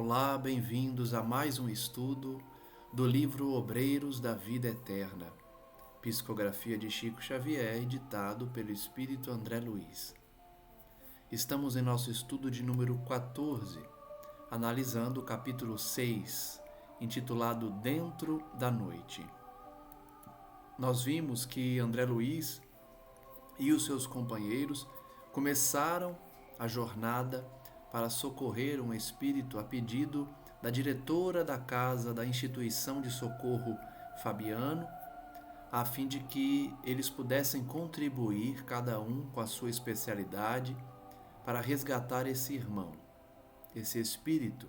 Olá, bem-vindos a mais um estudo do livro Obreiros da Vida Eterna, psicografia de Chico Xavier, editado pelo Espírito André Luiz. Estamos em nosso estudo de número 14, analisando o capítulo 6, intitulado Dentro da Noite. Nós vimos que André Luiz e os seus companheiros começaram a jornada para socorrer um espírito a pedido da diretora da casa da instituição de socorro Fabiano, a fim de que eles pudessem contribuir, cada um com a sua especialidade, para resgatar esse irmão, esse espírito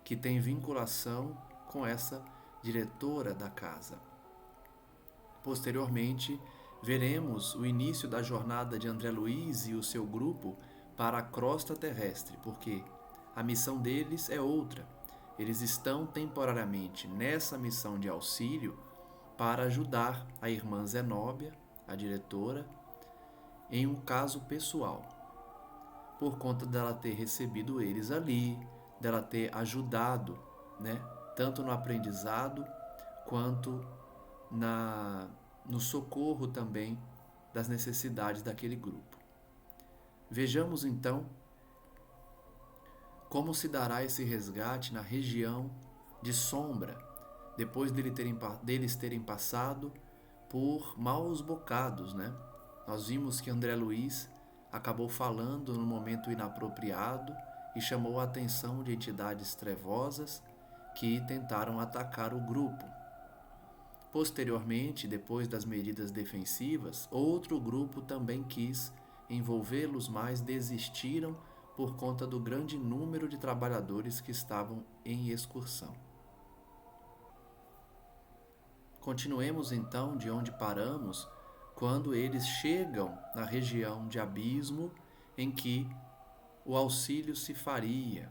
que tem vinculação com essa diretora da casa. Posteriormente, veremos o início da jornada de André Luiz e o seu grupo para a crosta terrestre, porque a missão deles é outra. Eles estão temporariamente nessa missão de auxílio para ajudar a irmã Zenóbia, a diretora, em um caso pessoal, por conta dela ter recebido eles ali, dela ter ajudado, tanto no aprendizado quanto no socorro também das necessidades daquele grupo. Vejamos então como se dará esse resgate na região de sombra, depois deles terem passado por maus bocados, Nós vimos que André Luiz acabou falando no momento inapropriado e chamou a atenção de entidades trevosas que tentaram atacar o grupo. Posteriormente, depois das medidas defensivas, outro grupo também quis envolvê-los, mas desistiram por conta do grande número de trabalhadores que estavam em excursão. Continuemos então de onde paramos, quando eles chegam na região de abismo em que o auxílio se faria.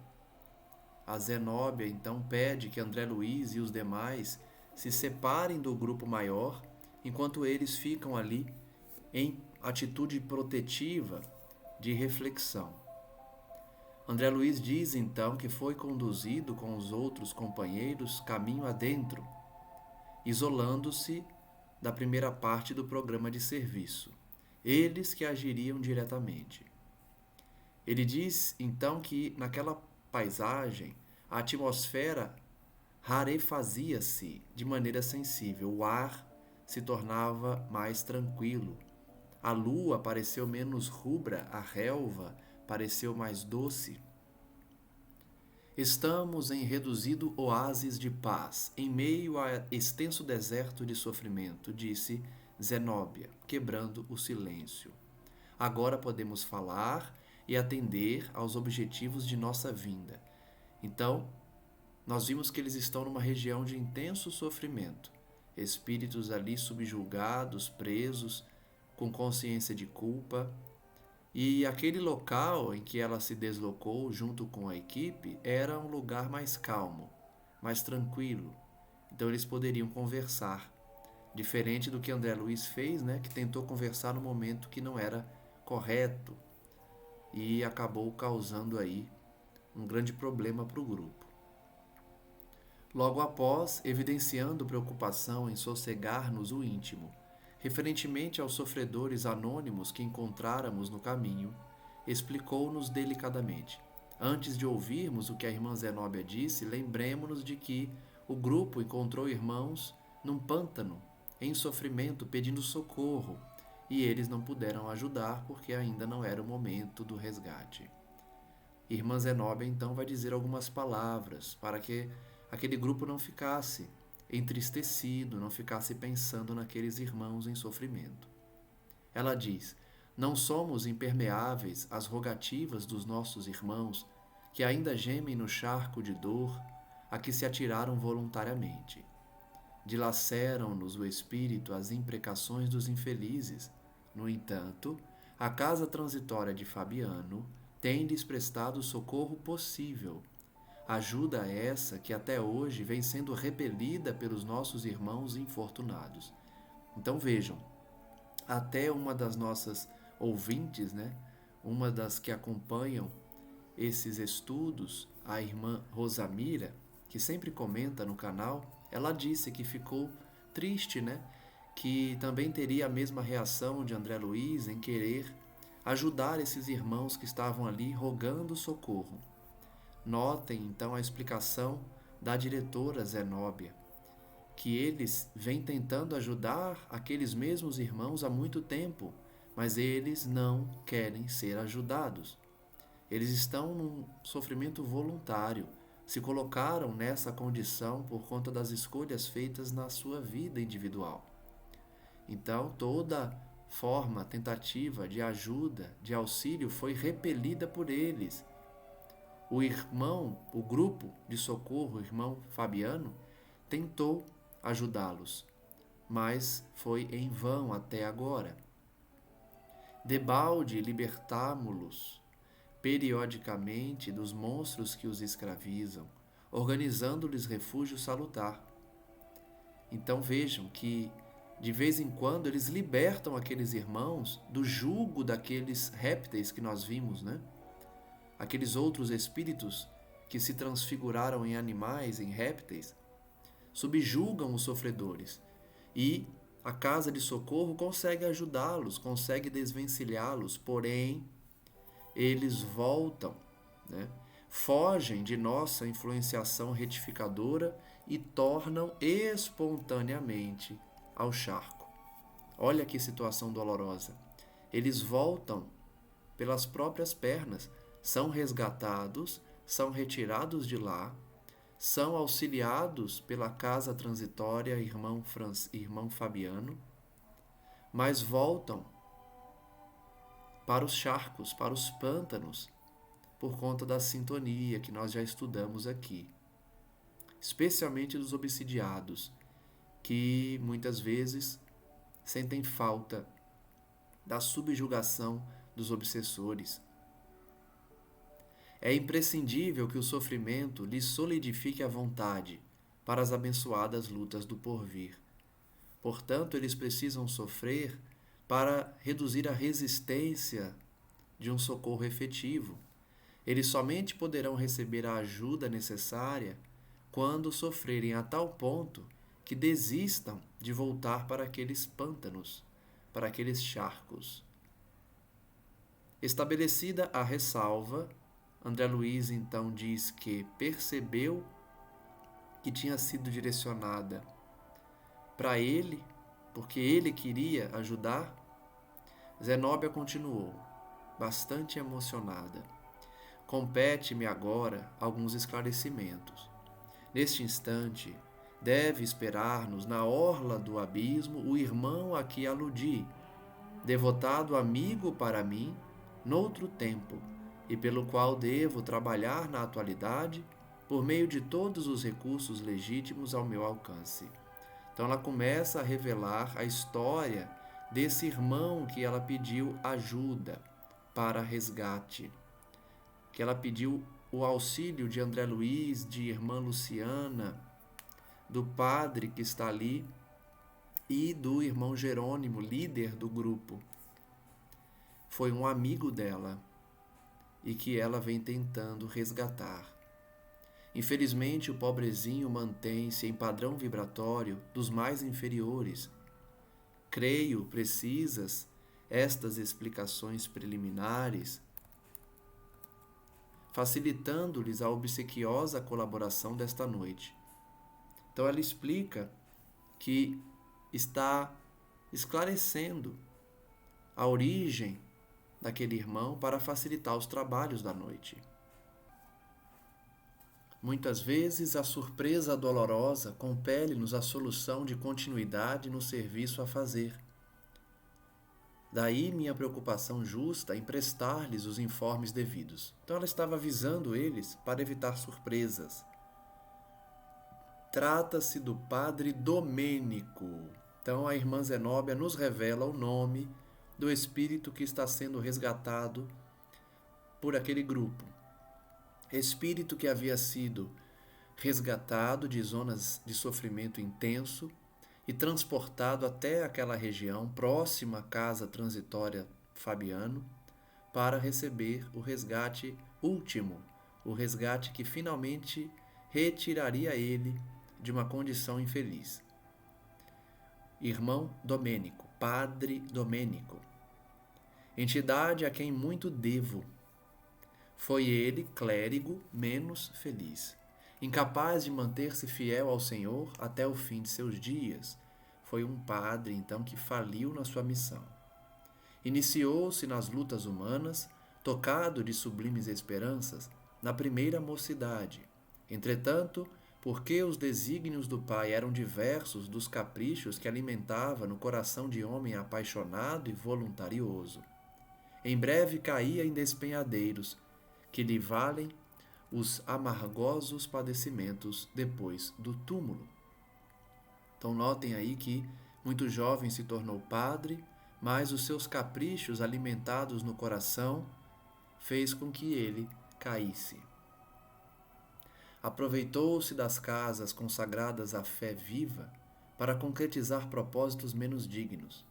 A Zenóbia então pede que André Luiz e os demais se separem do grupo maior, enquanto eles ficam ali em atitude protetiva de reflexão. André Luiz diz então que foi conduzido com os outros companheiros caminho adentro, isolando-se da primeira parte do programa de serviço, eles que agiriam diretamente. Ele diz então que naquela paisagem a atmosfera rarefazia-se de maneira sensível, o ar se tornava mais tranquilo. A lua pareceu menos rubra, a relva pareceu mais doce. Estamos em reduzido oásis de paz, em meio a extenso deserto de sofrimento, disse Zenóbia, quebrando o silêncio. Agora podemos falar e atender aos objetivos de nossa vinda. Então, nós vimos que eles estão numa região de intenso sofrimento, espíritos ali subjugados, presos, com consciência de culpa, e aquele local em que ela se deslocou junto com a equipe era um lugar mais calmo, mais tranquilo. Então eles poderiam conversar, diferente do que André Luiz fez, que tentou conversar no momento que não era correto e acabou causando aí um grande problema para o grupo. Logo após, evidenciando preocupação em sossegar-nos o íntimo, referentemente aos sofredores anônimos que encontráramos no caminho, explicou-nos delicadamente. Antes de ouvirmos o que a irmã Zenóbia disse, lembremos-nos de que o grupo encontrou irmãos num pântano, em sofrimento, pedindo socorro, e eles não puderam ajudar porque ainda não era o momento do resgate. Irmã Zenóbia então vai dizer algumas palavras para que aquele grupo não ficasse entristecido, não ficasse pensando naqueles irmãos em sofrimento. Ela diz: não somos impermeáveis às rogativas dos nossos irmãos que ainda gemem no charco de dor a que se atiraram voluntariamente. Dilaceram-nos o espírito as imprecações dos infelizes. No entanto, a casa transitória de Fabiano tem-lhes prestado o socorro possível. Ajuda essa que até hoje vem sendo repelida pelos nossos irmãos infortunados. Então vejam, até uma das nossas ouvintes, uma das que acompanham esses estudos, a irmã Rosamira, que sempre comenta no canal, ela disse que ficou triste, né? Que também teria a mesma reação de André Luiz em querer ajudar esses irmãos que estavam ali rogando socorro. Notem então a explicação da diretora Zenóbia, que eles vêm tentando ajudar aqueles mesmos irmãos há muito tempo, mas eles não querem ser ajudados. Eles estão num sofrimento voluntário, se colocaram nessa condição por conta das escolhas feitas na sua vida individual. Então, toda forma, tentativa de ajuda, de auxílio foi repelida por eles. O grupo de socorro, o irmão Fabiano, tentou ajudá-los, mas foi em vão até agora. Debalde libertámo-los periodicamente dos monstros que os escravizam, organizando-lhes refúgio salutar. Então vejam que de vez em quando eles libertam aqueles irmãos do jugo daqueles répteis que nós vimos, né? Aqueles outros espíritos que se transfiguraram em animais, em répteis, subjugam os sofredores e a casa de socorro consegue ajudá-los, consegue desvencilhá-los, porém eles voltam, né? Fogem de nossa influenciação retificadora e tornam espontaneamente ao charco. Olha que situação dolorosa. Eles voltam pelas próprias pernas, são resgatados, são retirados de lá, são auxiliados pela casa transitória irmão Fabiano, mas voltam para os charcos, para os pântanos, por conta da sintonia que nós já estudamos aqui. Especialmente dos obsidiados, que muitas vezes sentem falta da subjugação dos obsessores. É imprescindível que o sofrimento lhes solidifique a vontade para as abençoadas lutas do porvir. Portanto, eles precisam sofrer para reduzir a resistência de um socorro efetivo. Eles somente poderão receber a ajuda necessária quando sofrerem a tal ponto que desistam de voltar para aqueles pântanos, para aqueles charcos. Estabelecida a ressalva, André Luiz então diz que percebeu que tinha sido direcionada para ele, porque ele queria ajudar. Zenóbia continuou, bastante emocionada. Compete-me agora alguns esclarecimentos. Neste instante, deve esperar-nos na orla do abismo o irmão a que aludi, devotado amigo para mim, noutro tempo, e pelo qual devo trabalhar na atualidade, por meio de todos os recursos legítimos ao meu alcance. Então ela começa a revelar a história desse irmão que ela pediu ajuda para resgate, que ela pediu o auxílio de André Luiz, de irmã Luciana, do padre que está ali e do irmão Jerônimo, líder do grupo. Foi um amigo dela e que ela vem tentando resgatar. Infelizmente, o pobrezinho mantém-se em padrão vibratório dos mais inferiores. Creio precisas estas explicações preliminares, facilitando-lhes a obsequiosa colaboração desta noite. Então ela explica que está esclarecendo a origem daquele irmão para facilitar os trabalhos da noite. Muitas vezes a surpresa dolorosa compele-nos à solução de continuidade no serviço a fazer. Daí minha preocupação justa em prestar-lhes os informes devidos. Então ela estava avisando eles para evitar surpresas. Trata-se do padre Domênico. Então a irmã Zenóbia nos revela o nome do espírito que está sendo resgatado por aquele grupo. Espírito que havia sido resgatado de zonas de sofrimento intenso e transportado até aquela região próxima à casa transitória Fabiano, para receber o resgate último, o resgate que finalmente retiraria ele de uma condição infeliz. Irmão Domênico, Padre Domênico, entidade a quem muito devo. Foi ele, clérigo, menos feliz. Incapaz de manter-se fiel ao Senhor até o fim de seus dias, foi um padre, então, que faliu na sua missão. Iniciou-se nas lutas humanas, tocado de sublimes esperanças, na primeira mocidade. Entretanto, porque os desígnios do Pai eram diversos dos caprichos que alimentava no coração de homem apaixonado e voluntarioso, em breve caía em despenhadeiros, que lhe valem os amargosos padecimentos depois do túmulo. Então notem aí que muito jovem se tornou padre, mas os seus caprichos alimentados no coração fez com que ele caísse. Aproveitou-se das casas consagradas à fé viva para concretizar propósitos menos dignos,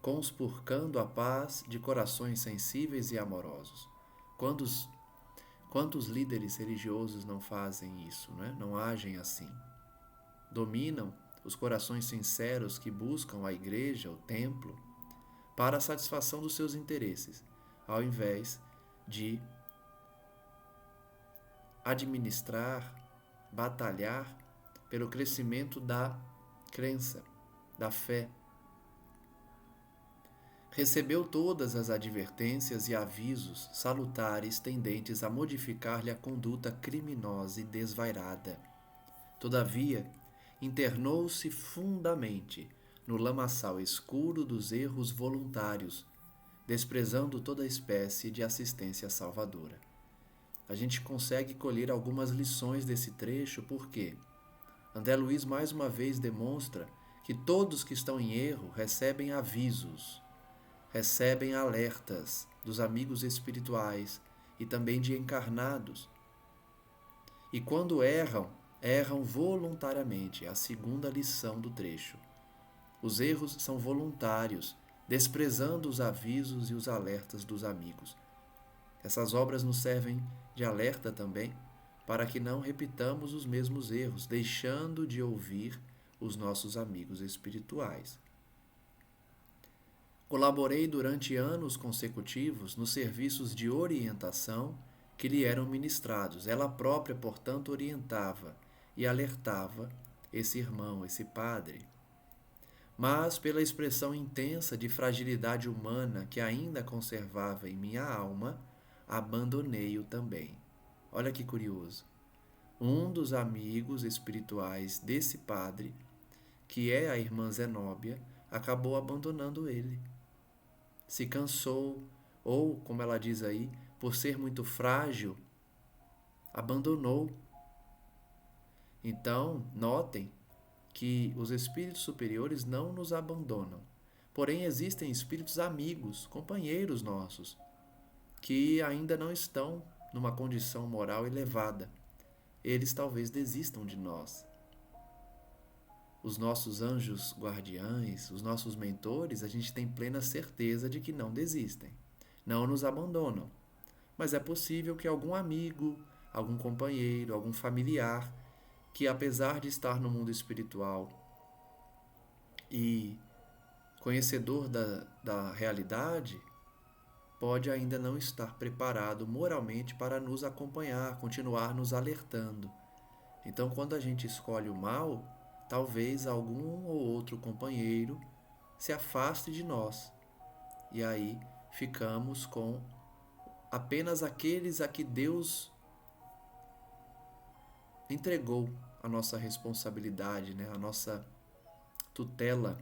conspurcando a paz de corações sensíveis e amorosos. Quantos líderes religiosos não fazem isso, né? Não agem assim? Dominam os corações sinceros que buscam a igreja, o templo, para a satisfação dos seus interesses, ao invés de administrar, batalhar pelo crescimento da crença, da fé. Recebeu todas as advertências e avisos salutares tendentes a modificar-lhe a conduta criminosa e desvairada. Todavia, internou-se fundamente no lamaçal escuro dos erros voluntários, desprezando toda espécie de assistência salvadora. A gente consegue colher algumas lições desse trecho porque André Luiz mais uma vez demonstra que todos que estão em erro recebem avisos, recebem alertas dos amigos espirituais e também de encarnados. E quando erram, erram voluntariamente, a segunda lição do trecho. Os erros são voluntários, desprezando os avisos e os alertas dos amigos. Essas obras nos servem de alerta também, para que não repitamos os mesmos erros, deixando de ouvir os nossos amigos espirituais. Colaborei durante anos consecutivos nos serviços de orientação que lhe eram ministrados. Ela própria, portanto, orientava e alertava esse irmão, esse padre. Mas, pela expressão intensa de fragilidade humana que ainda conservava em minha alma, abandonei-o também. Olha que curioso. Um dos amigos espirituais desse padre, que é a irmã Zenóbia, acabou abandonando ele. Se cansou, ou, como ela diz aí, por ser muito frágil, abandonou. Então, notem que os espíritos superiores não nos abandonam. Porém, existem espíritos amigos, companheiros nossos, que ainda não estão numa condição moral elevada. Eles talvez desistam de nós. Os nossos anjos guardiães, os nossos mentores, a gente tem plena certeza de que não desistem, não nos abandonam. Mas é possível que algum amigo, algum companheiro, algum familiar, que apesar de estar no mundo espiritual e conhecedor da realidade, pode ainda não estar preparado moralmente para nos acompanhar, continuar nos alertando. Então, quando a gente escolhe o mal, talvez algum ou outro companheiro se afaste de nós. E aí ficamos com apenas aqueles a que Deus entregou a nossa responsabilidade, né? A nossa tutela,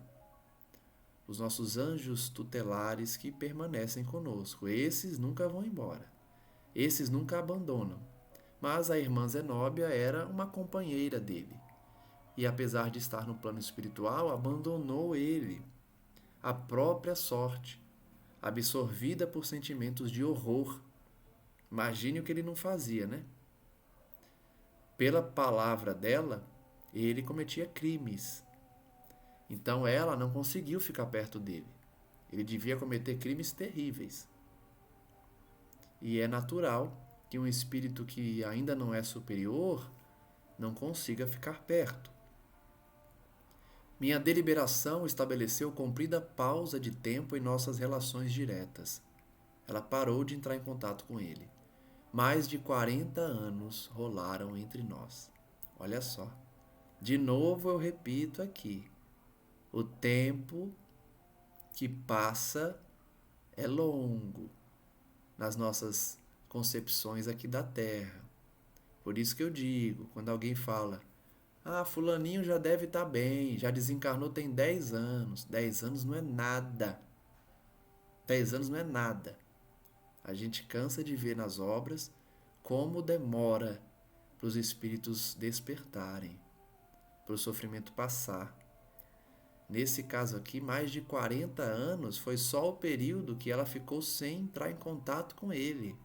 os nossos anjos tutelares que permanecem conosco. Esses nunca vão embora, esses nunca abandonam. Mas a irmã Zenóbia era uma companheira dele. E apesar de estar no plano espiritual, abandonou ele, à própria sorte, absorvida por sentimentos de horror. Imagine o que ele não fazia, né? Pela palavra dela, ele cometia crimes. Então ela não conseguiu ficar perto dele. Ele devia cometer crimes terríveis. E é natural que um espírito que ainda não é superior não consiga ficar perto. Minha deliberação estabeleceu comprida pausa de tempo em nossas relações diretas. Ela parou de entrar em contato com ele. Mais de 40 anos rolaram entre nós. Olha só. De novo eu repito aqui. O tempo que passa é longo nas nossas concepções aqui da Terra. Por isso que eu digo, quando alguém fala, fulaninho já deve estar bem, já desencarnou tem 10 anos. 10 anos não é nada. 10 anos não é nada. A gente cansa de ver nas obras como demora para os espíritos despertarem, para o sofrimento passar. Nesse caso aqui, mais de 40 anos foi só o período que ela ficou sem entrar em contato com ele.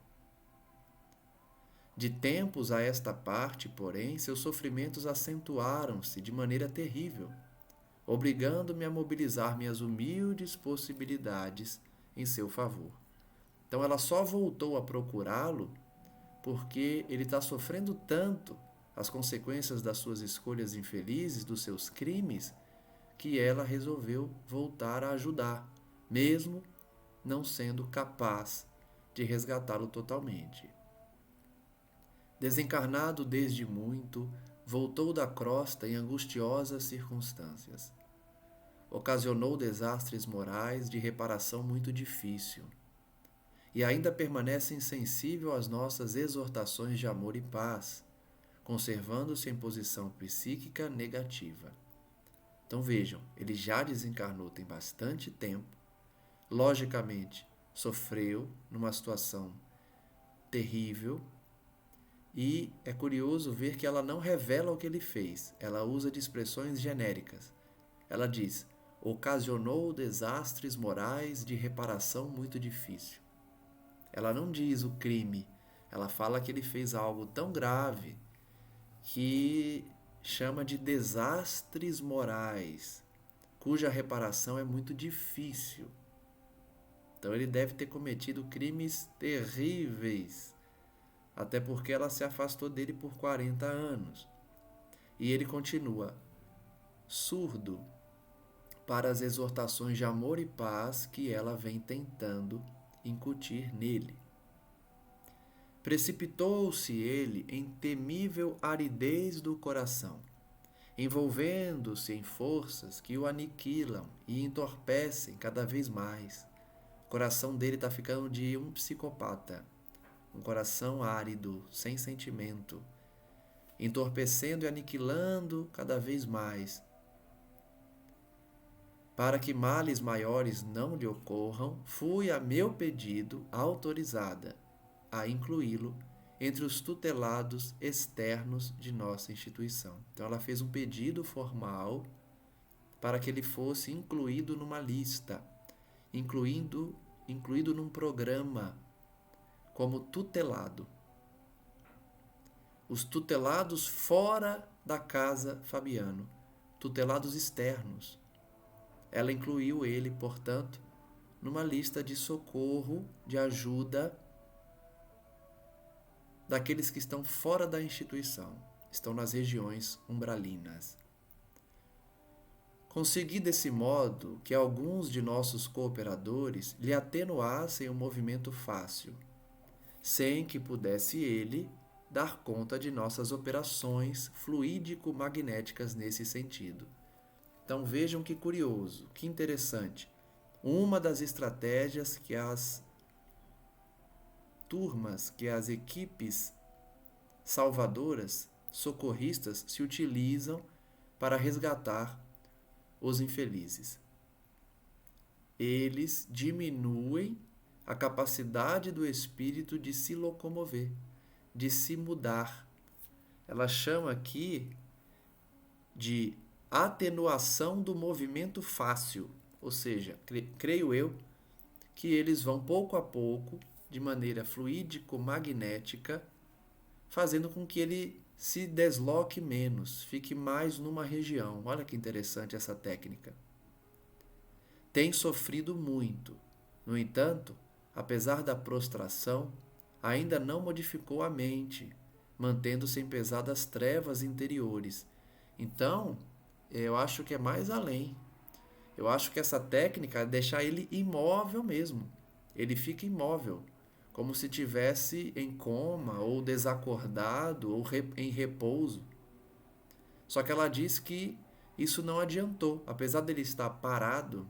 De tempos a esta parte, porém, seus sofrimentos acentuaram-se de maneira terrível, obrigando-me a mobilizar minhas humildes possibilidades em seu favor. Então ela só voltou a procurá-lo porque ele está sofrendo tanto as consequências das suas escolhas infelizes, dos seus crimes, que ela resolveu voltar a ajudar, mesmo não sendo capaz de resgatá-lo totalmente. Desencarnado desde muito, voltou da crosta em angustiosas circunstâncias. Ocasionou desastres morais de reparação muito difícil. E ainda permanece insensível às nossas exortações de amor e paz, conservando-se em posição psíquica negativa. Então vejam, ele já desencarnou tem bastante tempo, logicamente sofreu numa situação terrível, e é curioso ver que ela não revela o que ele fez, ela usa de expressões genéricas. Ela diz, ocasionou desastres morais de reparação muito difícil. Ela não diz o crime, ela fala que ele fez algo tão grave que chama de desastres morais, cuja reparação é muito difícil. Então ele deve ter cometido crimes terríveis, até porque ela se afastou dele por 40 anos. E ele continua surdo para as exortações de amor e paz que ela vem tentando incutir nele. Precipitou-se ele em temível aridez do coração, envolvendo-se em forças que o aniquilam e entorpecem cada vez mais. O coração dele está ficando de um psicopata, um coração árido, sem sentimento, entorpecendo e aniquilando cada vez mais. Para que males maiores não lhe ocorram, fui a meu pedido autorizada a incluí-lo entre os tutelados externos de nossa instituição. Então ela fez um pedido formal para que ele fosse incluído numa lista, incluído num programa como tutelado. Os tutelados fora da casa Fabiano, tutelados externos. Ela incluiu ele, portanto, numa lista de socorro, de ajuda daqueles que estão fora da instituição, estão nas regiões umbralinas. Consegui desse modo que alguns de nossos cooperadores lhe atenuassem o movimento fácil, sem que pudesse ele dar conta de nossas operações fluídico-magnéticas nesse sentido. Então vejam que curioso, que interessante. Uma das estratégias que as turmas, que as equipes salvadoras, socorristas, se utilizam para resgatar os infelizes. Eles diminuem a capacidade do espírito de se locomover, de se mudar. Ela chama aqui de atenuação do movimento fácil, ou seja, creio eu que eles vão pouco a pouco, de maneira fluídico-magnética, fazendo com que ele se desloque menos, fique mais numa região. Olha que interessante essa técnica. Tem sofrido muito. No entanto, apesar da prostração, ainda não modificou a mente, mantendo-se em pesadas trevas interiores. Então, eu acho que é mais além. Eu acho que essa técnica é deixar ele imóvel mesmo. Ele fica imóvel, como se tivesse em coma ou desacordado ou em repouso. Só que ela diz que isso não adiantou. Apesar dele estar parado,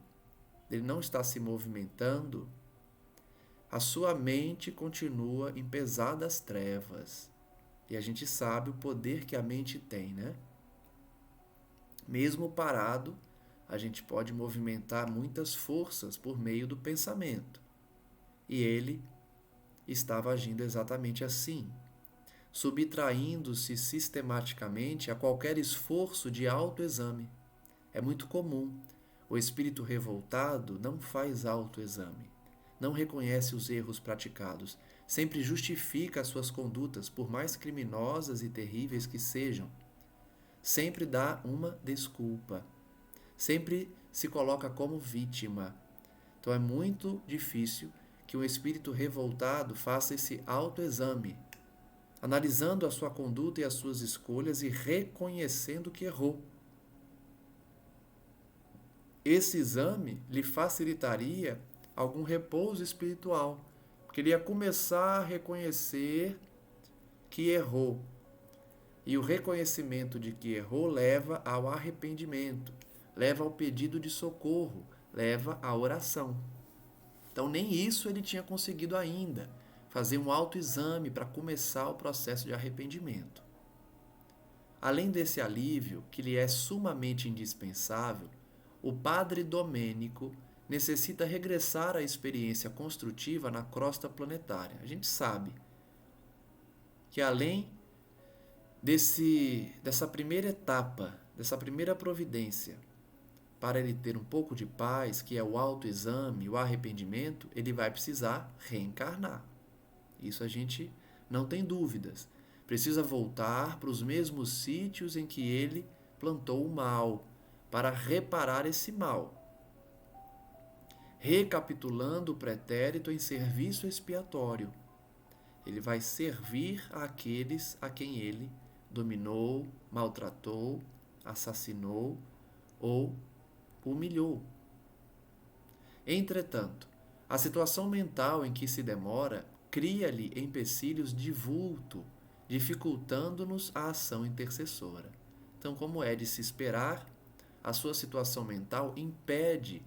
ele não está se movimentando, a sua mente continua em pesadas trevas. E a gente sabe o poder que a mente tem, né? Mesmo parado, a gente pode movimentar muitas forças por meio do pensamento. E ele estava agindo exatamente assim, subtraindo-se sistematicamente a qualquer esforço de autoexame. É muito comum. O espírito revoltado não faz autoexame, não reconhece os erros praticados, sempre justifica as suas condutas, por mais criminosas e terríveis que sejam. Sempre dá uma desculpa, sempre se coloca como vítima. Então é muito difícil que um espírito revoltado faça esse autoexame, analisando a sua conduta e as suas escolhas e reconhecendo que errou. Esse exame lhe facilitaria algum repouso espiritual, porque ele ia começar a reconhecer que errou. E o reconhecimento de que errou leva ao arrependimento, leva ao pedido de socorro, leva à oração. Então, nem isso ele tinha conseguido ainda, fazer um autoexame para começar o processo de arrependimento. Além desse alívio, que lhe é sumamente indispensável, o padre Domênico necessita regressar à experiência construtiva na crosta planetária. A gente sabe que além dessa primeira etapa, dessa primeira providência, para ele ter um pouco de paz, que é o autoexame, o arrependimento, ele vai precisar reencarnar. Isso a gente não tem dúvidas. Precisa voltar para os mesmos sítios em que ele plantou o mal, para reparar esse mal. Recapitulando o pretérito em serviço expiatório, ele vai servir àqueles a quem ele dominou, maltratou, assassinou ou humilhou. Entretanto, a situação mental em que se demora cria-lhe empecilhos de vulto, dificultando-nos a ação intercessora. Então, como é de se esperar, a sua situação mental impede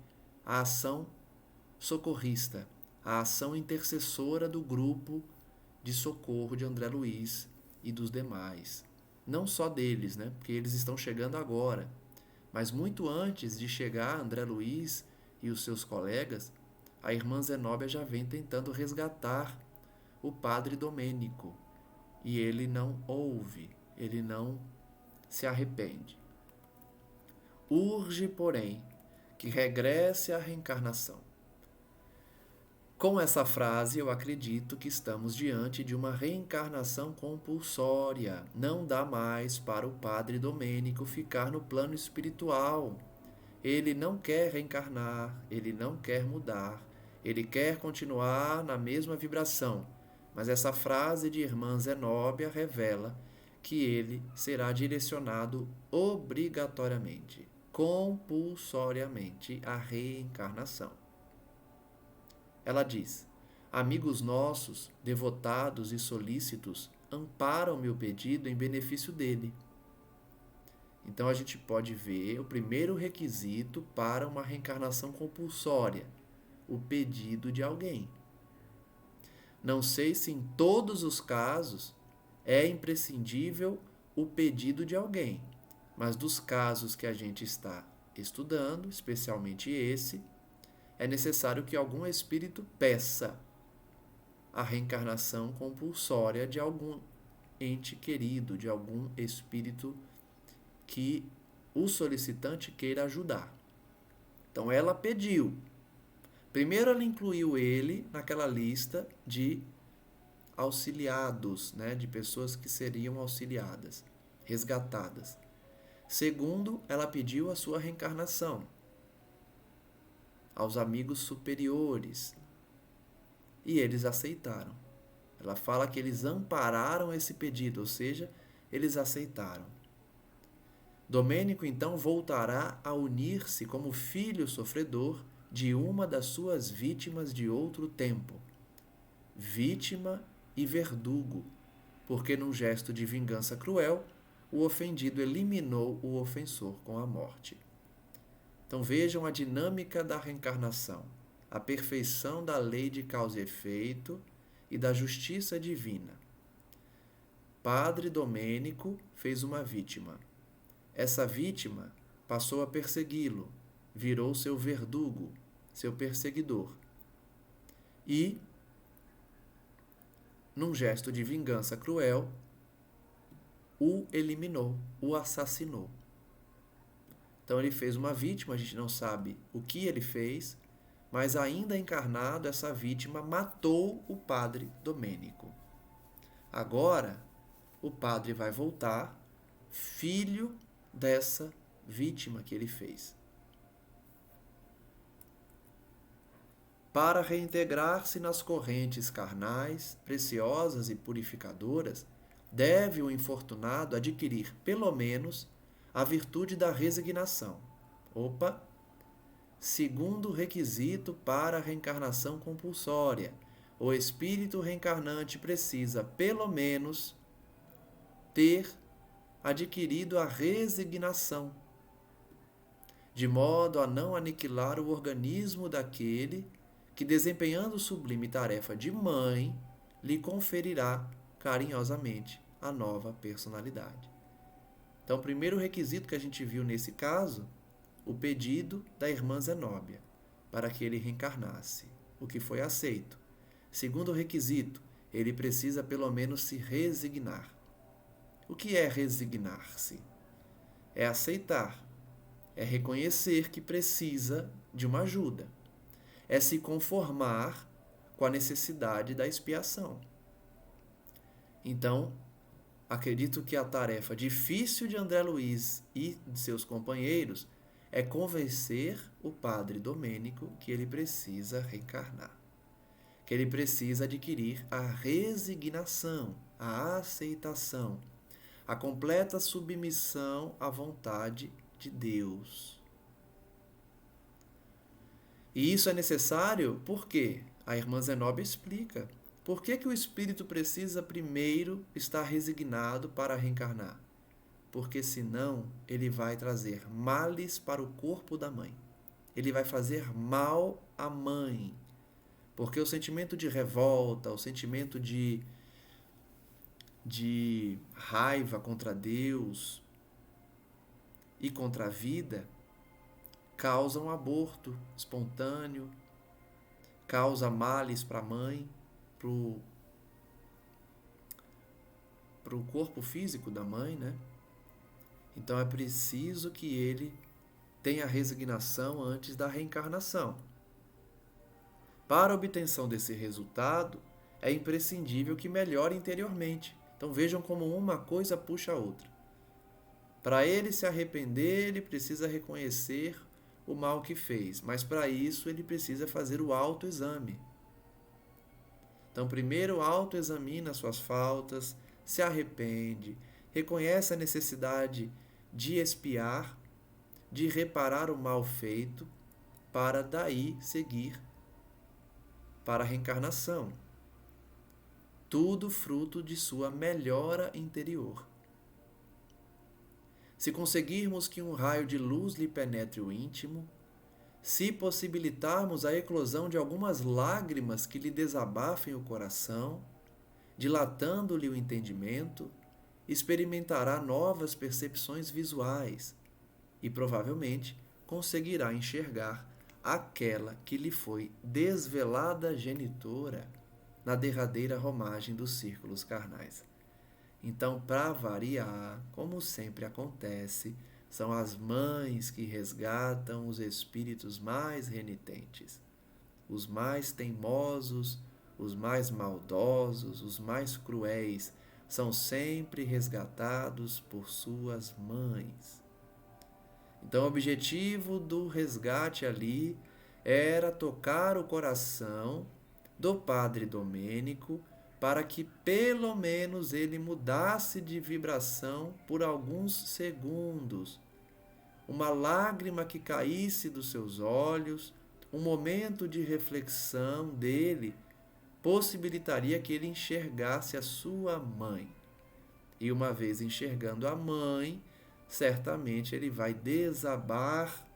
a ação socorrista, a ação intercessora do grupo de socorro de André Luiz e dos demais. Não só deles, né? Porque eles estão chegando agora. Mas muito antes de chegar André Luiz e os seus colegas, a irmã Zenóbia já vem tentando resgatar o padre Domênico. E ele não ouve, ele não se arrepende. Urge, porém, que regresse à reencarnação. Com essa frase, eu acredito que estamos diante de uma reencarnação compulsória. Não dá mais para o padre Domênico ficar no plano espiritual. Ele não quer reencarnar, ele não quer mudar, ele quer continuar na mesma vibração. Mas essa frase de irmã Zenóbia revela que ele será direcionado obrigatoriamente, compulsoriamente à reencarnação. Ela diz: amigos nossos, devotados e solícitos, amparam meu pedido em benefício dele. Então a gente pode ver o primeiro requisito para uma reencarnação compulsória: o pedido de alguém. Não sei se em todos os casos é imprescindível o pedido de alguém, mas dos casos que a gente está estudando, especialmente esse, é necessário que algum espírito peça a reencarnação compulsória de algum ente querido, de algum espírito que o solicitante queira ajudar. Então ela pediu. Primeiro ela incluiu ele naquela lista de auxiliados, né, de pessoas que seriam auxiliadas, resgatadas. Segundo, ela pediu a sua reencarnação aos amigos superiores, e eles aceitaram. Ela fala que eles ampararam esse pedido, ou seja, eles aceitaram. Domênico então voltará a unir-se como filho sofredor de uma das suas vítimas de outro tempo, vítima e verdugo, porque num gesto de vingança cruel, o ofendido eliminou o ofensor com a morte. Então vejam a dinâmica da reencarnação, a perfeição da lei de causa e efeito e da justiça divina. Padre Domênico fez uma vítima. Essa vítima passou a persegui-lo, virou seu verdugo, seu perseguidor. E, num gesto de vingança cruel, o eliminou, o assassinou. Então ele fez uma vítima, a gente não sabe o que ele fez, mas ainda encarnado, essa vítima matou o padre Domênico. Agora, o padre vai voltar, filho dessa vítima que ele fez, para reintegrar-se nas correntes carnais, preciosas e purificadoras, deve o infortunado adquirir, pelo menos, a virtude da resignação. Segundo requisito para a reencarnação compulsória, o espírito reencarnante precisa, pelo menos, ter adquirido a resignação, de modo a não aniquilar o organismo daquele que, desempenhando sublime tarefa de mãe, lhe conferirá carinhosamente a nova personalidade. Então, o primeiro requisito que a gente viu nesse caso, o pedido da irmã Zenóbia para que ele reencarnasse, o que foi aceito. Segundo requisito, ele precisa pelo menos se resignar. O que é resignar-se? É aceitar, é reconhecer que precisa de uma ajuda, é se conformar com a necessidade da expiação. Então, acredito que a tarefa difícil de André Luiz e de seus companheiros é convencer o padre Domênico que ele precisa reencarnar, que ele precisa adquirir a resignação, a aceitação, a completa submissão à vontade de Deus. E isso é necessário porque a irmã Zenóbia explica por que o espírito precisa primeiro estar resignado para reencarnar. Porque senão ele vai trazer males para o corpo da mãe. Ele vai fazer mal à mãe. Porque o sentimento de revolta, o sentimento de raiva contra Deus e contra a vida causa um aborto espontâneo, causa males para a mãe, para o corpo físico da mãe, né? Então é preciso que ele tenha resignação antes da reencarnação. Para a obtenção desse resultado, é imprescindível que melhore interiormente. Então vejam como uma coisa puxa a outra. Para ele se arrepender, ele precisa reconhecer o mal que fez, mas para isso ele precisa fazer o autoexame. Então primeiro autoexamina suas faltas, se arrepende, reconhece a necessidade de expiar, de reparar o mal feito, para daí seguir para a reencarnação. Tudo fruto de sua melhora interior. Se conseguirmos que um raio de luz lhe penetre o íntimo, se possibilitarmos a eclosão de algumas lágrimas que lhe desabafem o coração, dilatando-lhe o entendimento, experimentará novas percepções visuais e provavelmente conseguirá enxergar aquela que lhe foi desvelada genitora na derradeira romagem dos círculos carnais. Então, para variar, como sempre acontece, são as mães que resgatam os espíritos mais renitentes, os mais teimosos, os mais maldosos, os mais cruéis, são sempre resgatados por suas mães. Então, o objetivo do resgate ali era tocar o coração do padre Domênico para que pelo menos ele mudasse de vibração por alguns segundos. Uma lágrima que caísse dos seus olhos, um momento de reflexão dele, possibilitaria que ele enxergasse a sua mãe. E uma vez enxergando a mãe, certamente ele vai desabar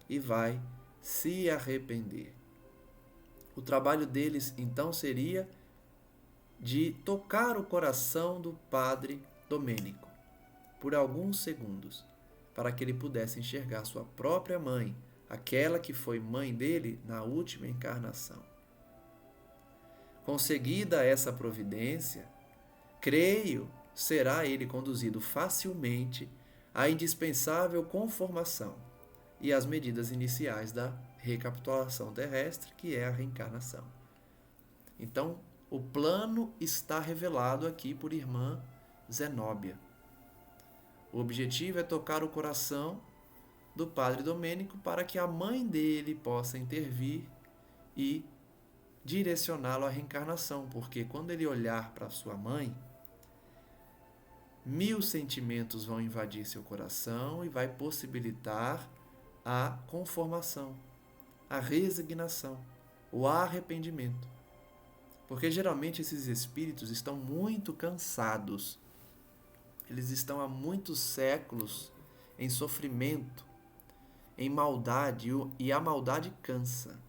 e vai se arrepender. O trabalho deles então seria de tocar o coração do padre Domênico por alguns segundos, para que ele pudesse enxergar sua própria mãe, aquela que foi mãe dele na última encarnação. Conseguida essa providência, creio, será ele conduzido facilmente à indispensável conformação e às medidas iniciais da recapitulação terrestre, que é a reencarnação. Então, o plano está revelado aqui por irmã Zenóbia. O objetivo é tocar o coração do padre Domênico para que a mãe dele possa intervir e direcioná-lo à reencarnação, porque quando ele olhar para sua mãe, 1000 sentimentos vão invadir seu coração e vai possibilitar a conformação, a resignação, o arrependimento. Porque geralmente esses espíritos estão muito cansados. Eles estão há muitos séculos em sofrimento, em maldade, e a maldade cansa.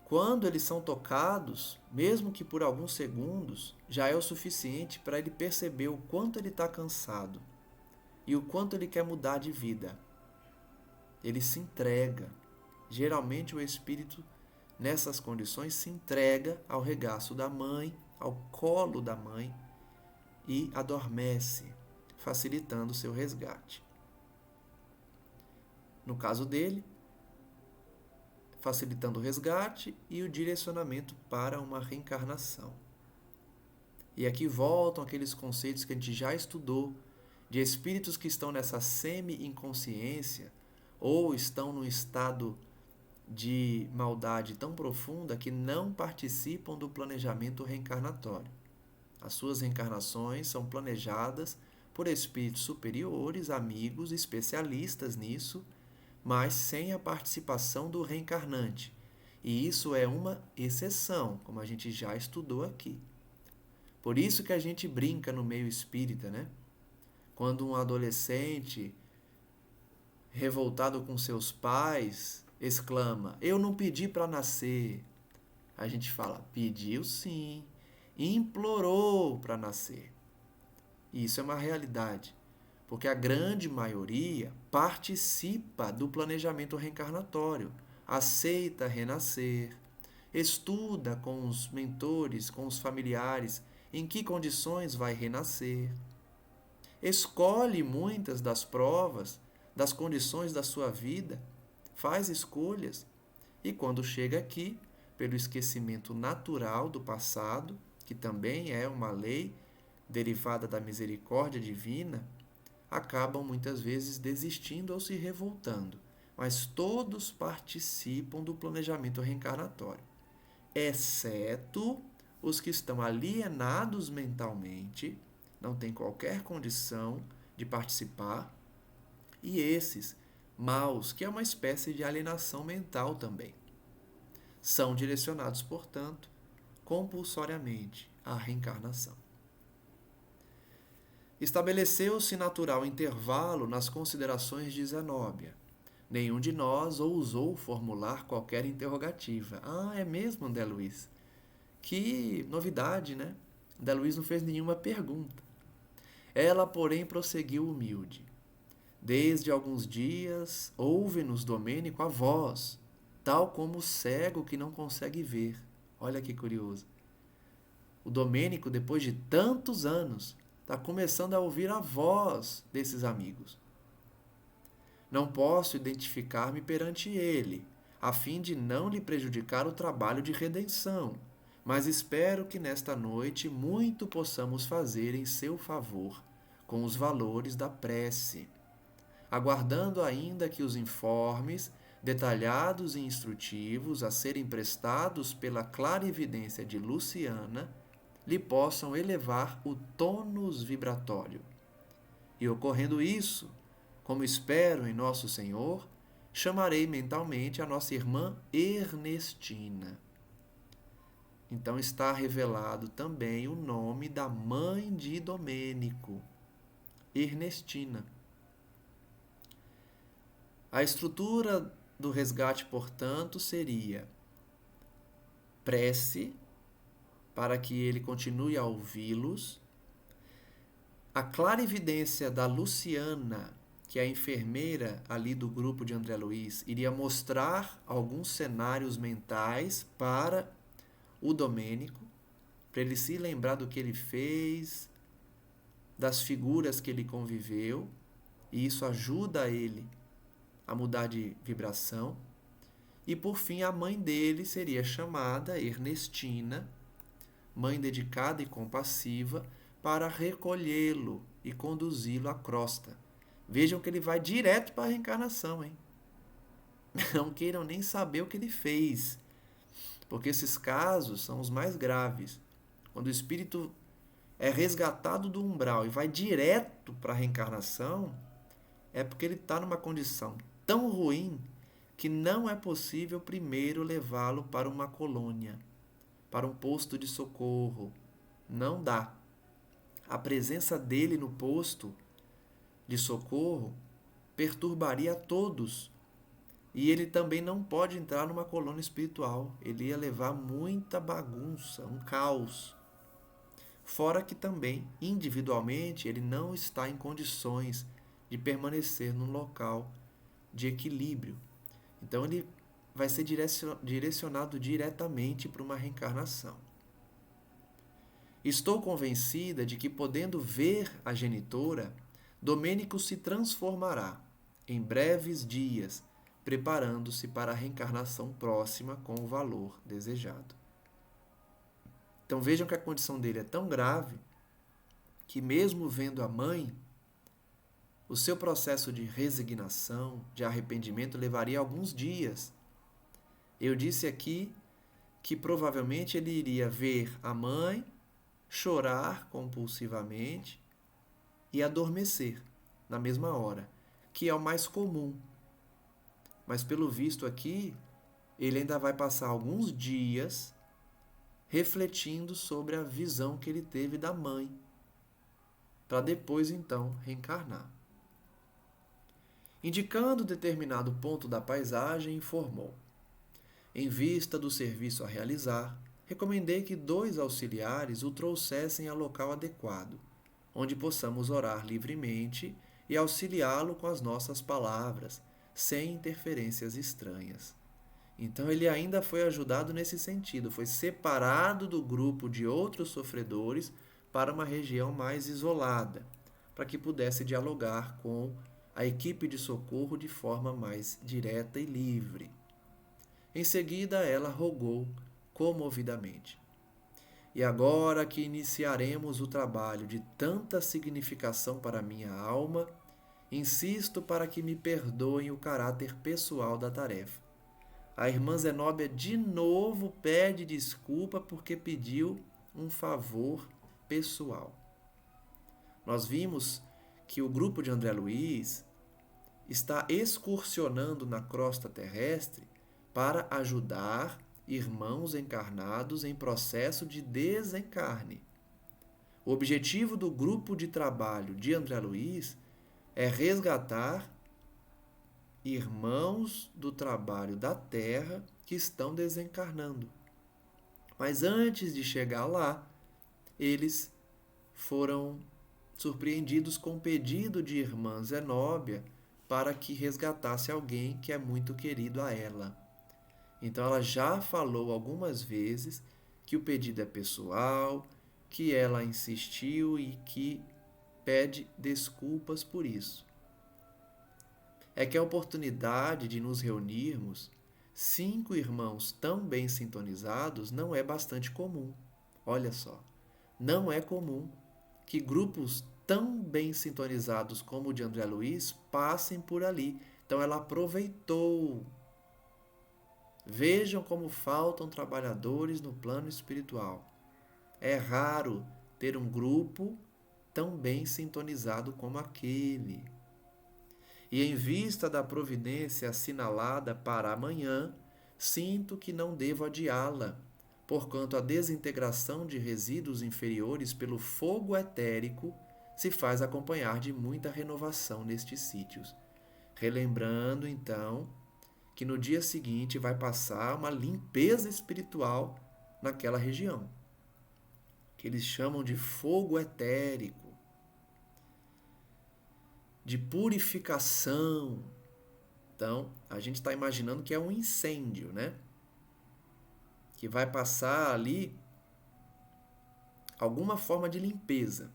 Quando eles são tocados, mesmo que por alguns segundos, já é o suficiente para ele perceber o quanto ele está cansado e o quanto ele quer mudar de vida. Ele se entrega. Geralmente o espírito, nessas condições, se entrega ao regaço da mãe, ao colo da mãe e adormece, facilitando o seu resgate. No caso dele, facilitando o resgate e o direcionamento para uma reencarnação. E aqui voltam aqueles conceitos que a gente já estudou, de espíritos que estão nessa semi-inconsciência ou estão num estado de maldade tão profunda que não participam do planejamento reencarnatório. As suas reencarnações são planejadas por espíritos superiores, amigos, especialistas nisso, mas sem a participação do reencarnante. E isso é uma exceção, como a gente já estudou aqui. Por isso que a gente brinca no meio espírita, né? Quando um adolescente, revoltado com seus pais, exclama: "Eu não pedi para nascer". A gente fala: pediu sim, implorou para nascer. E isso é uma realidade. Porque a grande maioria participa do planejamento reencarnatório, aceita renascer, estuda com os mentores, com os familiares, em que condições vai renascer, escolhe muitas das provas, das condições da sua vida, faz escolhas, e quando chega aqui, pelo esquecimento natural do passado, que também é uma lei derivada da misericórdia divina, acabam muitas vezes desistindo ou se revoltando, mas todos participam do planejamento reencarnatório, exceto os que estão alienados mentalmente, não têm qualquer condição de participar, e esses maus, que é uma espécie de alienação mental também, são direcionados, portanto, compulsoriamente à reencarnação. Estabeleceu-se natural intervalo nas considerações de Zenóbia. Nenhum de nós ousou formular qualquer interrogativa. Ah, é mesmo, André Luiz? Que novidade, né? André Luiz não fez nenhuma pergunta. Ela, porém, prosseguiu humilde. Desde alguns dias, ouve-nos, Domênico, a voz, tal como o cego que não consegue ver. Olha que curioso. O Domênico, depois de tantos anos, está começando a ouvir a voz desses amigos. Não posso identificar-me perante ele, a fim de não lhe prejudicar o trabalho de redenção, mas espero que nesta noite muito possamos fazer em seu favor, com os valores da prece, aguardando ainda que os informes detalhados e instrutivos a serem prestados pela clarividência de Luciana, lhe possam elevar o tônus vibratório. E ocorrendo isso, como espero em Nosso Senhor, chamarei mentalmente a nossa irmã Ernestina. Então está revelado também o nome da mãe de Domênico, Ernestina. A estrutura do resgate, portanto, seria prece, para que ele continue a ouvi-los, a clarividência da Luciana, que é a enfermeira ali do grupo de André Luiz, iria mostrar alguns cenários mentais para o Domênico, para ele se lembrar do que ele fez, das figuras que ele conviveu, e isso ajuda ele a mudar de vibração. E por fim, a mãe dele seria chamada Ernestina, mãe dedicada e compassiva, para recolhê-lo e conduzi-lo à crosta. Vejam que ele vai direto para a reencarnação, hein? Não queiram nem saber o que ele fez, porque esses casos são os mais graves. Quando o espírito é resgatado do umbral e vai direto para a reencarnação, é porque ele está numa condição tão ruim que não é possível primeiro levá-lo para uma colônia, para um posto de socorro. Não dá. A presença dele no posto de socorro perturbaria a todos. E ele também não pode entrar numa colônia espiritual. Ele ia levar muita bagunça, um caos. Fora que também, individualmente, ele não está em condições de permanecer num local de equilíbrio. Então ele vai ser direcionado diretamente para uma reencarnação. Estou convencida de que, podendo ver a genitora, Domênico se transformará em breves dias, preparando-se para a reencarnação próxima com o valor desejado. Então vejam que a condição dele é tão grave que, mesmo vendo a mãe, o seu processo de resignação, de arrependimento, levaria alguns dias. Eu disse aqui que provavelmente ele iria ver a mãe, chorar compulsivamente e adormecer na mesma hora, que é o mais comum. Mas pelo visto aqui, ele ainda vai passar alguns dias refletindo sobre a visão que ele teve da mãe, para depois então reencarnar. Indicando determinado ponto da paisagem, informou: em vista do serviço a realizar, recomendei que 2 auxiliares o trouxessem a local adequado, onde possamos orar livremente e auxiliá-lo com as nossas palavras, sem interferências estranhas. Então ele ainda foi ajudado nesse sentido, foi separado do grupo de outros sofredores para uma região mais isolada, para que pudesse dialogar com a equipe de socorro de forma mais direta e livre. Em seguida, ela rogou comovidamente: e agora que iniciaremos o trabalho de tanta significação para minha alma, insisto para que me perdoem o caráter pessoal da tarefa. A irmã Zenóbia de novo pede desculpa porque pediu um favor pessoal. Nós vimos que o grupo de André Luiz está excursionando na crosta terrestre para ajudar irmãos encarnados em processo de desencarne. O objetivo do grupo de trabalho de André Luiz é resgatar irmãos do trabalho da Terra que estão desencarnando. Mas antes de chegar lá, eles foram surpreendidos com o pedido de irmã Zenóbia para que resgatasse alguém que é muito querido a ela. Então ela já falou algumas vezes que o pedido é pessoal, que ela insistiu e que pede desculpas por isso. É que a oportunidade de nos reunirmos 5 irmãos tão bem sintonizados não é bastante comum. Olha só, não é comum que grupos tão bem sintonizados como o de André Luiz passem por ali. Então ela aproveitou Vejam como faltam trabalhadores no plano espiritual. É raro ter um grupo tão bem sintonizado como aquele. E em vista da providência assinalada para amanhã, sinto que não devo adiá-la, porquanto a desintegração de resíduos inferiores pelo fogo etérico se faz acompanhar de muita renovação nestes sítios. Relembrando, então, que no dia seguinte vai passar uma limpeza espiritual naquela região, que eles chamam de fogo etérico, de purificação. Então, a gente está imaginando que é um incêndio, né? Que vai passar ali alguma forma de limpeza.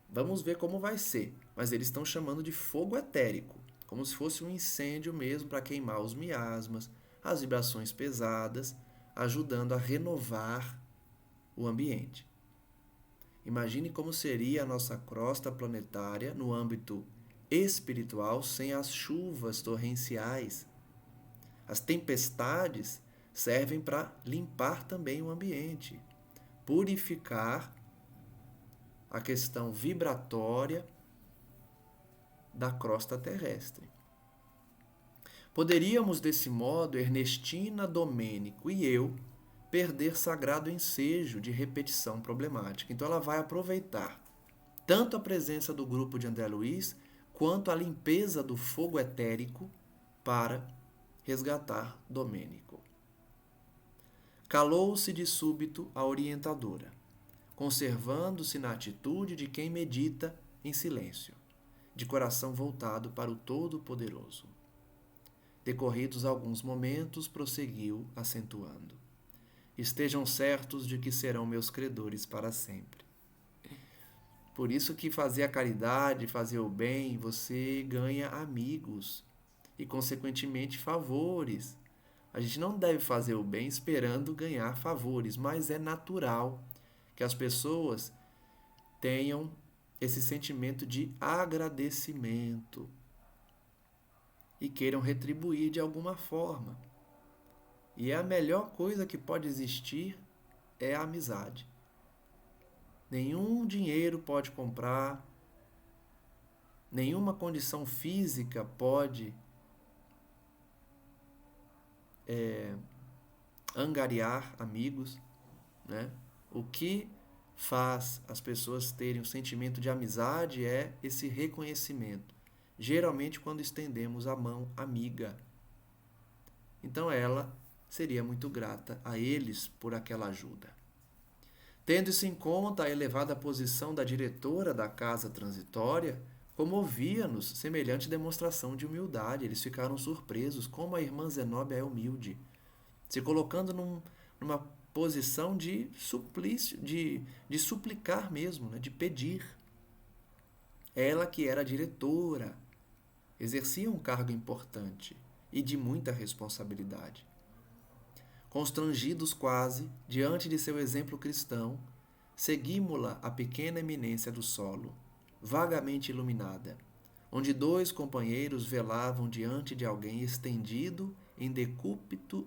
Vamos ver como vai ser. Mas eles estão chamando de fogo etérico, como se fosse um incêndio mesmo para queimar os miasmas, as vibrações pesadas, ajudando a renovar o ambiente. Imagine como seria a nossa crosta planetária no âmbito espiritual sem as chuvas torrenciais. As tempestades servem para limpar também o ambiente, purificar a questão vibratória da crosta terrestre. Poderíamos, desse modo, Ernestina, Domênico e eu, perder sagrado ensejo de repetição problemática. Então ela vai aproveitar tanto a presença do grupo de André Luiz, quanto a limpeza do fogo etérico para resgatar Domênico. Calou-se de súbito a orientadora, conservando-se na atitude de quem medita em silêncio, de coração voltado para o Todo-Poderoso. Decorridos alguns momentos, prosseguiu, acentuando: estejam certos de que serão meus credores para sempre. Por isso que fazer a caridade, fazer o bem, você ganha amigos e, consequentemente, favores. A gente não deve fazer o bem esperando ganhar favores, mas é natural que as pessoas tenham esse sentimento de agradecimento e queiram retribuir de alguma forma. E a melhor coisa que pode existir é a amizade. Nenhum dinheiro pode comprar, nenhuma condição física pode angariar amigos, né? O que faz as pessoas terem um sentimento de amizade é esse reconhecimento, geralmente quando estendemos a mão amiga. Então ela seria muito grata a eles por aquela ajuda. Tendo-se em conta a elevada posição da diretora da casa transitória, comovia-nos semelhante demonstração de humildade. Eles ficaram surpresos como a irmã Zenóbia é humilde, se colocando numa posição de suplício, de suplicar mesmo, né? De pedir. Ela que era diretora, exercia um cargo importante e de muita responsabilidade. Constrangidos quase, diante de seu exemplo cristão, seguimo-la à pequena eminência do solo, vagamente iluminada, onde dois companheiros velavam diante de alguém estendido em decúbito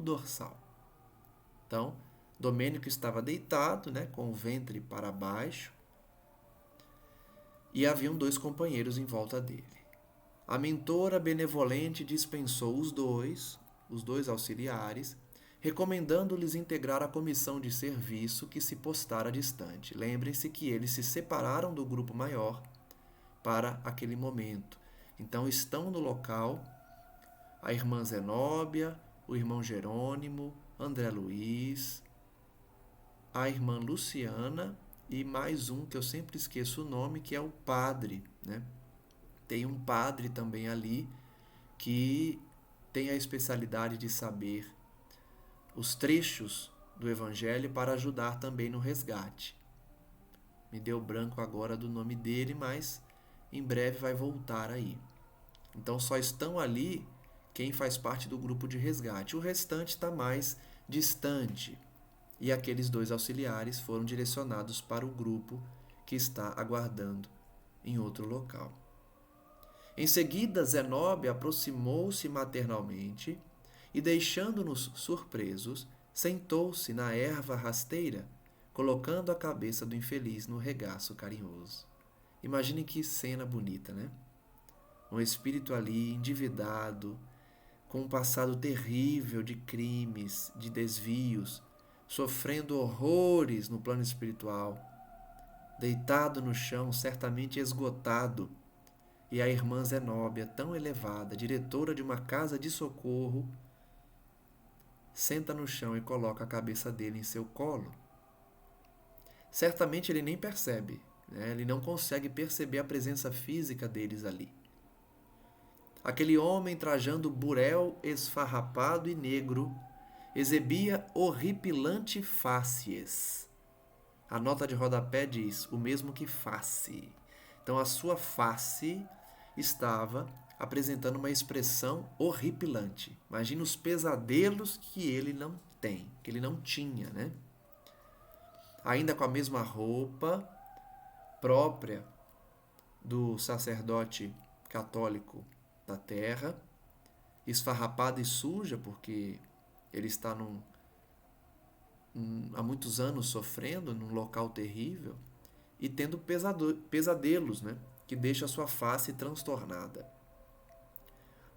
dorsal. Então, Domênico estava deitado, né, com o ventre para baixo, e haviam dois companheiros em volta dele. A mentora benevolente dispensou os dois auxiliares, recomendando-lhes integrar a comissão de serviço que se postara distante. Lembrem-se que eles se separaram do grupo maior para aquele momento. Então estão no local a irmã Zenóbia, o irmão Jerônimo, André Luiz, a irmã Luciana e mais um que eu sempre esqueço o nome, que é o padre, né? Tem um padre também ali que tem a especialidade de saber os trechos do Evangelho para ajudar também no resgate. Me deu branco agora do nome dele, mas em breve vai voltar aí. Então só estão ali quem faz parte do grupo de resgate. O restante está mais distante. E aqueles dois auxiliares foram direcionados para o grupo que está aguardando em outro local. Em seguida, Zenóbia aproximou-se maternalmente e, deixando-nos surpresos, sentou-se na erva rasteira, colocando a cabeça do infeliz no regaço carinhoso. Imagine que cena bonita, né? Um espírito ali endividado, com um passado terrível de crimes, de desvios, sofrendo horrores no plano espiritual, deitado no chão, certamente esgotado, e a irmã Zenóbia, tão elevada, diretora de uma casa de socorro, senta no chão e coloca a cabeça dele em seu colo. Certamente ele nem percebe, né? Ele não consegue perceber a presença física deles ali. Aquele homem trajando burel esfarrapado e negro exibia horripilante fácies. A nota de rodapé diz o mesmo que face. Então a sua face estava apresentando uma expressão horripilante. Imagina os pesadelos que ele não tem, que ele não tinha, né? Ainda com a mesma roupa própria do sacerdote católico da terra, esfarrapada e suja, porque ele está há muitos anos sofrendo num local terrível e tendo pesadelos, né, que deixa a sua face transtornada.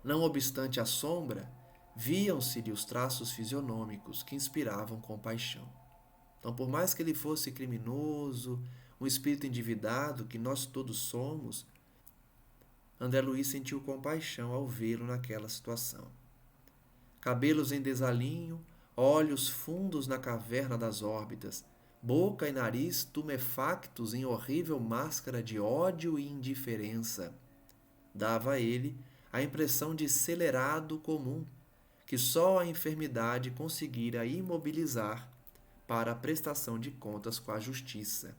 Não obstante a sombra, viam-se-lhe os traços fisionômicos que inspiravam compaixão. Então, por mais que ele fosse criminoso, um espírito endividado, que nós todos somos, André Luiz sentiu compaixão ao vê-lo naquela situação. Cabelos em desalinho, olhos fundos na caverna das órbitas, boca e nariz tumefactos em horrível máscara de ódio e indiferença. Dava a ele a impressão de celerado comum, que só a enfermidade conseguira imobilizar para a prestação de contas com a justiça.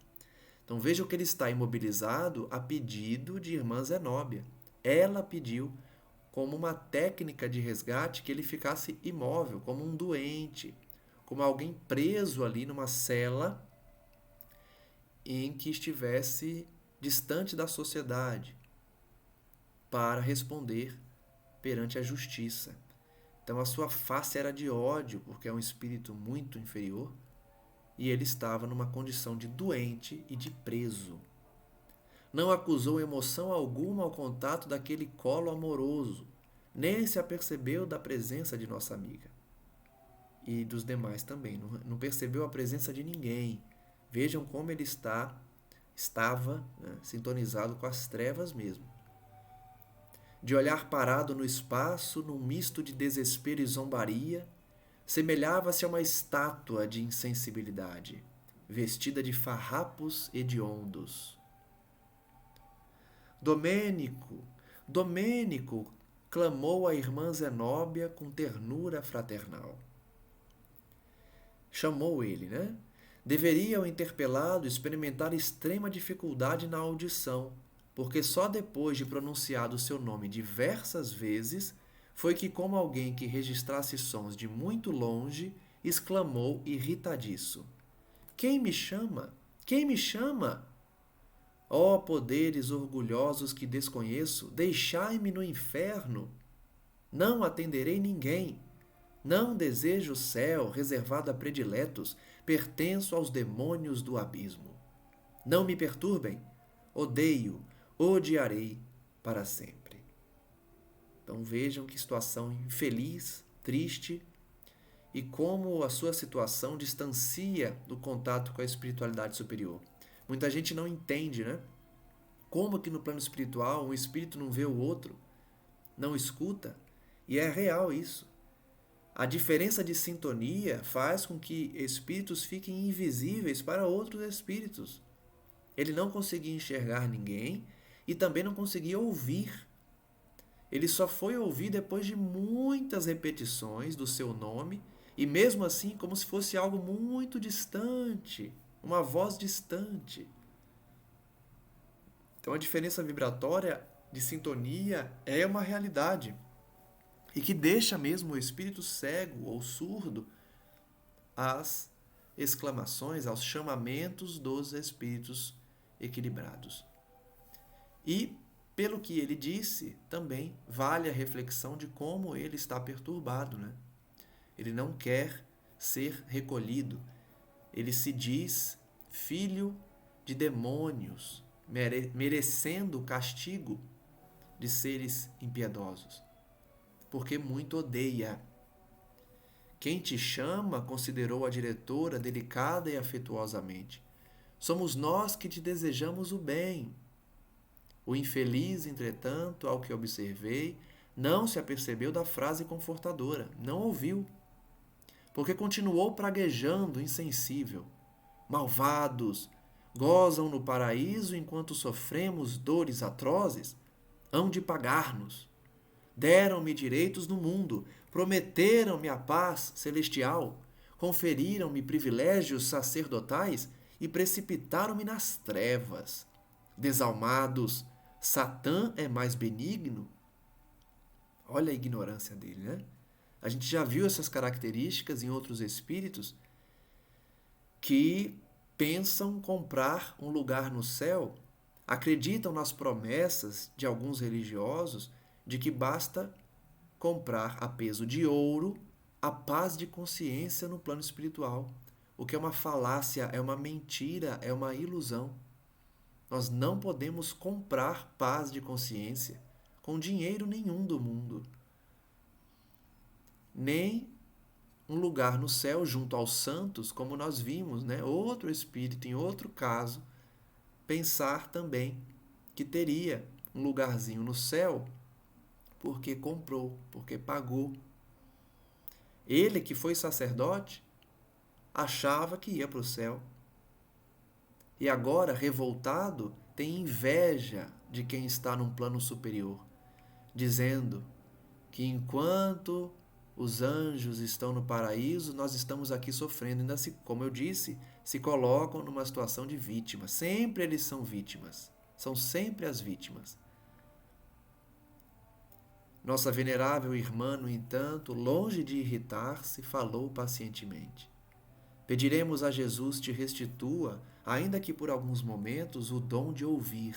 Então vejam que ele está imobilizado a pedido de irmã Zenóbia. Ela pediu, como uma técnica de resgate, que ele ficasse imóvel, como um doente, como alguém preso ali numa cela em que estivesse distante da sociedade, para responder perante a justiça. Então a sua face era de ódio, porque é um espírito muito inferior, e ele estava numa condição de doente e de preso. Não acusou emoção alguma ao contato daquele colo amoroso, nem se apercebeu da presença de nossa amiga. E dos demais também. Não percebeu a presença de ninguém. Vejam como ele estava, né, sintonizado com as trevas mesmo. De olhar parado no espaço, num misto de desespero e zombaria, semelhava-se a uma estátua de insensibilidade, vestida de farrapos hediondos. Domênico, clamou a irmã Zenóbia com ternura fraternal. Chamou ele, né? Deveria o interpelado experimentar extrema dificuldade na audição, porque só depois de pronunciado o seu nome diversas vezes foi que, como alguém que registrasse sons de muito longe, exclamou irritadiço: Quem me chama? Quem me chama? Ó poderes orgulhosos que desconheço, deixai-me no inferno. Não atenderei ninguém. Não desejo o céu reservado a prediletos, pertenço aos demônios do abismo. Não me perturbem, odeio, odiarei para sempre. Então vejam que situação infeliz, triste, e como a sua situação distancia do contato com a espiritualidade superior. Muita gente não entende, né? Como que no plano espiritual um espírito não vê o outro, não escuta, e é real isso. A diferença de sintonia faz com que espíritos fiquem invisíveis para outros espíritos. Ele não conseguia enxergar ninguém e também não conseguia ouvir. Ele só foi ouvir depois de muitas repetições do seu nome, e mesmo assim como se fosse algo muito distante, uma voz distante. Então a diferença vibratória de sintonia é uma realidade, e que deixa mesmo o espírito cego ou surdo às exclamações, aos chamamentos dos espíritos equilibrados. E pelo que ele disse, também vale a reflexão de como ele está perturbado, né? ele não quer ser recolhido. Ele se diz filho de demônios, merecendo o castigo de seres impiedosos, porque muito odeia. Quem te chama considerou a diretora delicada e afetuosamente. Somos nós que te desejamos o bem. O infeliz, entretanto, ao que observei, não se apercebeu da frase confortadora, não ouviu, porque continuou praguejando insensível. Malvados, gozam no paraíso enquanto sofremos dores atrozes, hão de pagar-nos. Deram-me direitos no mundo, prometeram-me a paz celestial, conferiram-me privilégios sacerdotais e precipitaram-me nas trevas. Desalmados, Satã é mais benigno? Olha a ignorância dele, né? A gente já viu essas características em outros espíritos que pensam comprar um lugar no céu, acreditam nas promessas de alguns religiosos de que basta comprar a peso de ouro a paz de consciência no plano espiritual, o que é uma falácia, é uma mentira, é uma ilusão. Nós não podemos comprar paz de consciência com dinheiro nenhum do mundo, nem um lugar no céu junto aos santos, como nós vimos, né? Outro espírito, em outro caso, pensar também que teria um lugarzinho no céu porque comprou, porque pagou. Ele, que foi sacerdote, achava que ia para o céu. E agora, revoltado, tem inveja de quem está num plano superior, dizendo que enquanto os anjos estão no paraíso, nós estamos aqui sofrendo. Ainda se, como eu disse, se colocam numa situação de vítima. Sempre eles são vítimas. São sempre as vítimas. Nossa venerável irmã, no entanto, longe de irritar-se, falou pacientemente. Pediremos a Jesus te restitua, ainda que por alguns momentos, o dom de ouvir.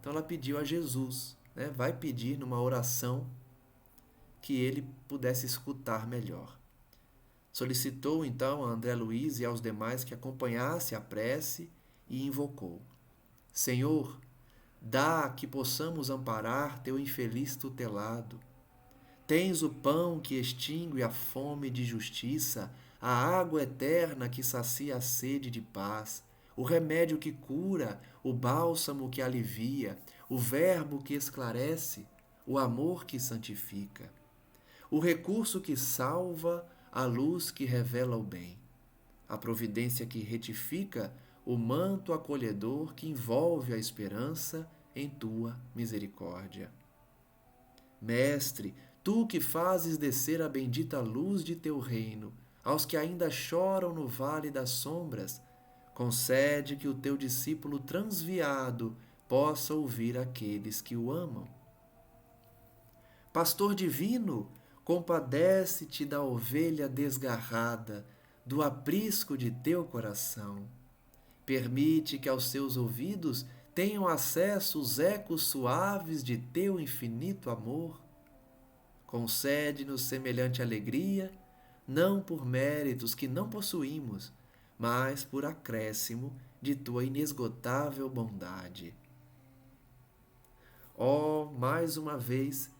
Então ela pediu a Jesus, né? Vai pedir numa oração que ele pudesse escutar melhor. Solicitou então a André Luiz e aos demais que acompanhasse a prece e invocou: Senhor, dá que possamos amparar teu infeliz tutelado. Tens o pão que extingue a fome de justiça, a água eterna que sacia a sede de paz, o remédio que cura, o bálsamo que alivia, o verbo que esclarece, o amor que santifica, o recurso que salva, a luz que revela o bem, a providência que retifica, o manto acolhedor que envolve a esperança em tua misericórdia. Mestre, tu que fazes descer a bendita luz de teu reino aos que ainda choram no vale das sombras, concede que o teu discípulo transviado possa ouvir aqueles que o amam. Pastor divino, compadece-te da ovelha desgarrada, do aprisco de teu coração. Permite que aos seus ouvidos tenham acesso os ecos suaves de teu infinito amor. Concede-nos semelhante alegria, não por méritos que não possuímos, mas por acréscimo de tua inesgotável bondade. Mais uma vez,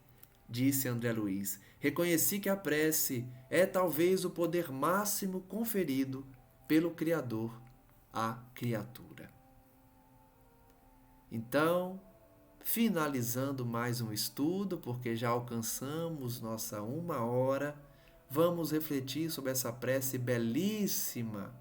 disse André Luiz, reconheci que a prece é talvez o poder máximo conferido pelo Criador à criatura. Então, finalizando mais um estudo, porque já alcançamos nossa 1 hora, vamos refletir sobre essa prece belíssima,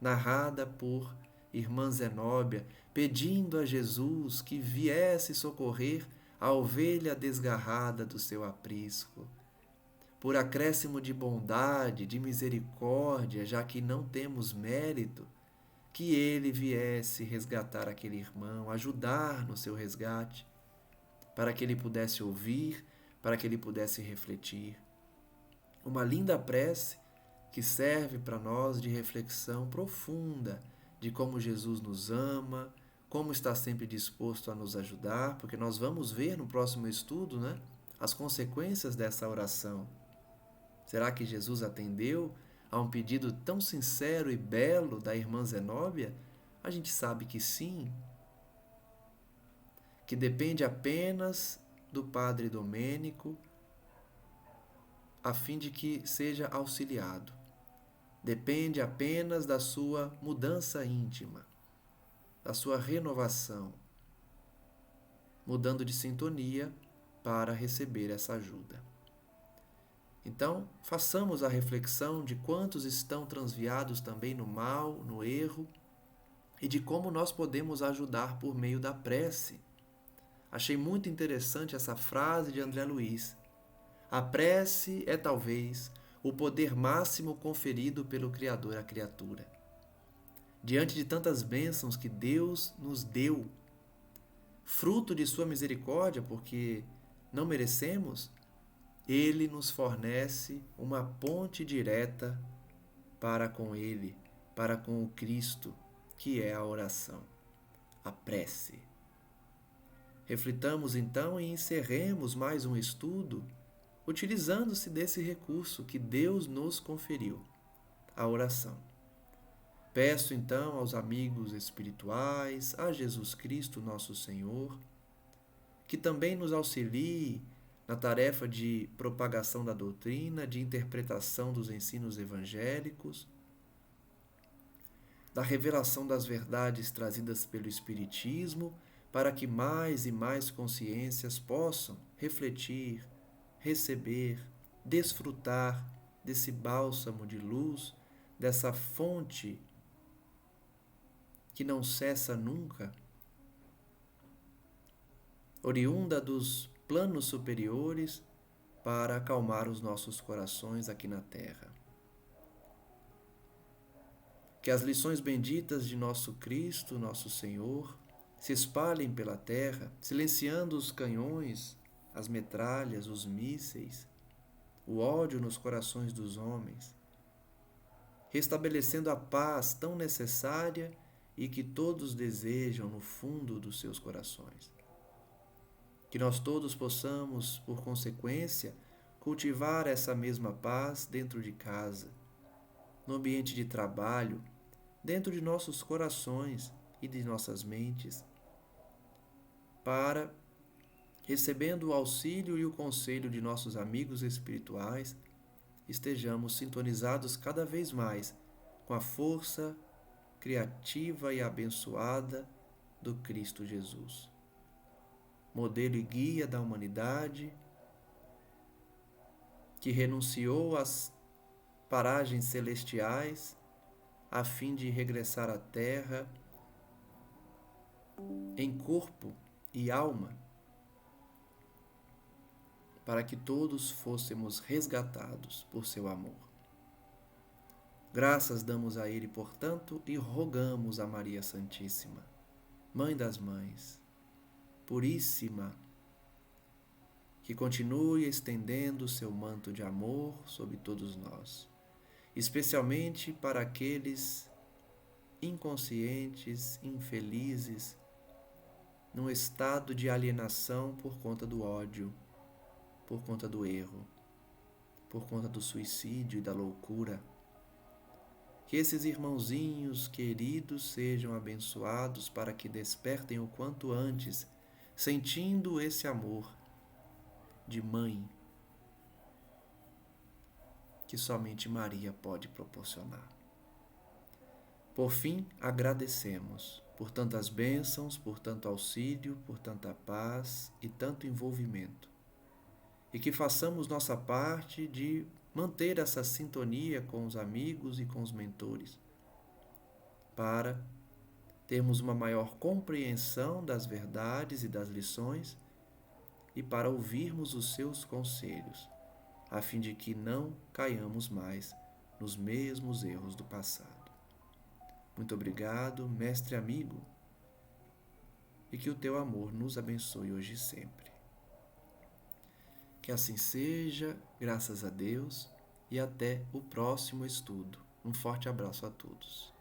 narrada por irmã Zenóbia, pedindo a Jesus que viesse socorrer a ovelha desgarrada do seu aprisco. Por acréscimo de bondade, de misericórdia, já que não temos mérito, que ele viesse resgatar aquele irmão, ajudar no seu resgate, para que ele pudesse ouvir, para que ele pudesse refletir. Uma linda prece que serve para nós de reflexão profunda de como Jesus nos ama, como está sempre disposto a nos ajudar, porque nós vamos ver no próximo estudo, né, as consequências dessa oração. Será que Jesus atendeu a um pedido tão sincero e belo da irmã Zenóbia? A gente sabe que sim, que depende apenas do padre Domênico a fim de que seja auxiliado. Depende apenas da sua mudança íntima, da sua renovação, mudando de sintonia para receber essa ajuda. Então, façamos a reflexão de quantos estão transviados também no mal, no erro, e de como nós podemos ajudar por meio da prece. Achei muito interessante essa frase de André Luiz. A prece é talvez o poder máximo conferido pelo Criador à criatura. Diante de tantas bênçãos que Deus nos deu, fruto de sua misericórdia, porque não merecemos, Ele nos fornece uma ponte direta para com Ele, para com o Cristo, que é a oração, a prece. Reflitamos então e encerremos mais um estudo utilizando-se desse recurso que Deus nos conferiu, a oração. Peço então aos amigos espirituais, a Jesus Cristo, nosso Senhor, que também nos auxilie na tarefa de propagação da doutrina, de interpretação dos ensinos evangélicos, da revelação das verdades trazidas pelo Espiritismo, para que mais e mais consciências possam refletir, receber, desfrutar desse bálsamo de luz, dessa fonte que não cessa nunca, oriunda dos planos superiores, para acalmar os nossos corações aqui na terra. Que as lições benditas de nosso Cristo, nosso Senhor, se espalhem pela terra, silenciando os canhões, as metralhas, os mísseis, o ódio nos corações dos homens, restabelecendo a paz tão necessária e que todos desejam no fundo dos seus corações. Que nós todos possamos, por consequência, cultivar essa mesma paz dentro de casa, no ambiente de trabalho, dentro de nossos corações e de nossas mentes, para, recebendo o auxílio e o conselho de nossos amigos espirituais, estejamos sintonizados cada vez mais com a força criativa e abençoada do Cristo Jesus, modelo e guia da humanidade, que renunciou às paragens celestiais a fim de regressar à Terra em corpo e alma, para que todos fôssemos resgatados por seu amor. Graças damos a Ele, portanto, e rogamos a Maria Santíssima, Mãe das Mães, Puríssima, que continue estendendo o seu manto de amor sobre todos nós, especialmente para aqueles inconscientes, infelizes, num estado de alienação por conta do ódio, por conta do erro, por conta do suicídio e da loucura. Que esses irmãozinhos queridos sejam abençoados para que despertem o quanto antes, sentindo esse amor de mãe que somente Maria pode proporcionar. Por fim, agradecemos por tantas bênçãos, por tanto auxílio, por tanta paz e tanto envolvimento. E que façamos nossa parte de manter essa sintonia com os amigos e com os mentores, para termos uma maior compreensão das verdades e das lições e para ouvirmos os seus conselhos, a fim de que não caiamos mais nos mesmos erros do passado. Muito obrigado, mestre amigo, e que o teu amor nos abençoe hoje e sempre. Que assim seja, graças a Deus, e até o próximo estudo. Um forte abraço a todos.